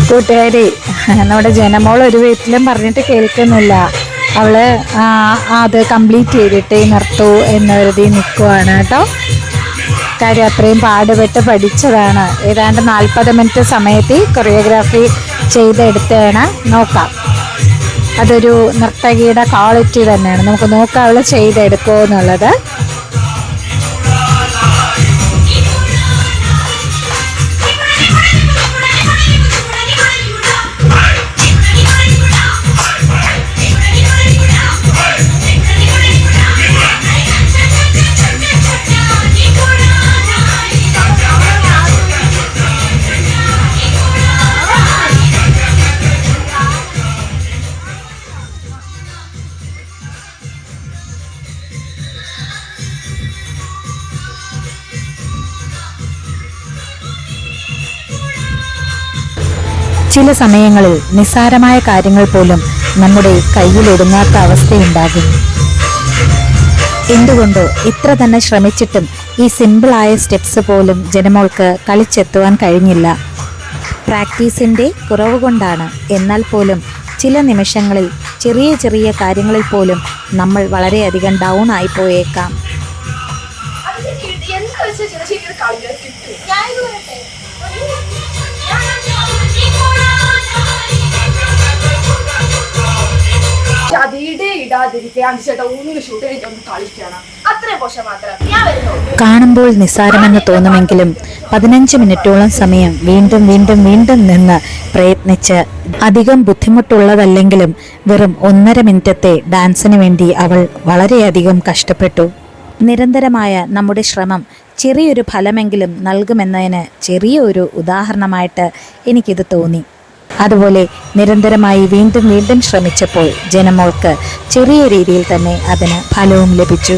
കൂട്ടുകാരി, നമ്മുടെ ജനമോൾ ഒരു വീട്ടിലും പറഞ്ഞിട്ട് കേൾക്കുന്നില്ല. അവള് അത് കംപ്ലീറ്റ് ചെയ്തിട്ടേ നിർത്തൂ എന്ന് കരുതി നിൽക്കുവാണ് കേട്ടോ. കാര്യം അത്രയും പാടുപെട്ട് പഠിച്ചതാണ്. ഏതാണ്ട് 40 മിനിറ്റ് സമയത്ത് കൊറിയോഗ്രാഫി ചെയ്തെടുത്താണ്. നോക്കാം, അതൊരു നർത്തകിയുടെ ക്വാളിറ്റി തന്നെയാണ്. നമുക്ക് നോക്കാം അവൾ ചെയ്തെടുക്കുമോ എന്നുള്ളത്. ചില സമയങ്ങളിൽ നിസ്സാരമായ കാര്യങ്ങൾ പോലും നമ്മുടെ കയ്യിലൊടുങ്ങാത്ത അവസ്ഥയുണ്ടാകും. എന്തുകൊണ്ടോ ഇത്ര തന്നെ ശ്രമിച്ചിട്ടും ഈ സിമ്പിളായ സ്റ്റെപ്സ് പോലും ജനമോൾക്ക് കളിച്ചെത്തുവാൻ കഴിഞ്ഞില്ല. പ്രാക്ടീസിൻ്റെ കുറവ് കൊണ്ടാണ്. എന്നാൽ പോലും ചില നിമിഷങ്ങളിൽ ചെറിയ ചെറിയ കാര്യങ്ങളിൽ പോലും നമ്മൾ വളരെയധികം ഡൗൺ ആയി പോയേക്കാം. കാണുമ്പോൾ നിസ്സാരമെന്ന് തോന്നുമെങ്കിലും 15 മിനിറ്റോളം സമയം വീണ്ടും വീണ്ടും വീണ്ടും നിന്ന് പ്രയത്നിച്ച് അധികം ബുദ്ധിമുട്ടുള്ളതല്ലെങ്കിലും വെറും 1.5 മിനിറ്റത്തെ ഡാൻസിന് വേണ്ടി അവൾ വളരെയധികം കഷ്ടപ്പെട്ടു. നിരന്തരമായ നമ്മുടെ ശ്രമം ചെറിയൊരു ഫലമെങ്കിലും നൽകുമെന്നതിന് ചെറിയൊരു ഉദാഹരണമായിട്ട് എനിക്കിത് തോന്നി. അതുപോലെ നിരന്തരമായി വീണ്ടും വീണ്ടും ശ്രമിച്ചപ്പോൾ ജനമോൾക്ക് ചെറിയ രീതിയിൽ തന്നെ അതിന് ഫലവും ലഭിച്ചു.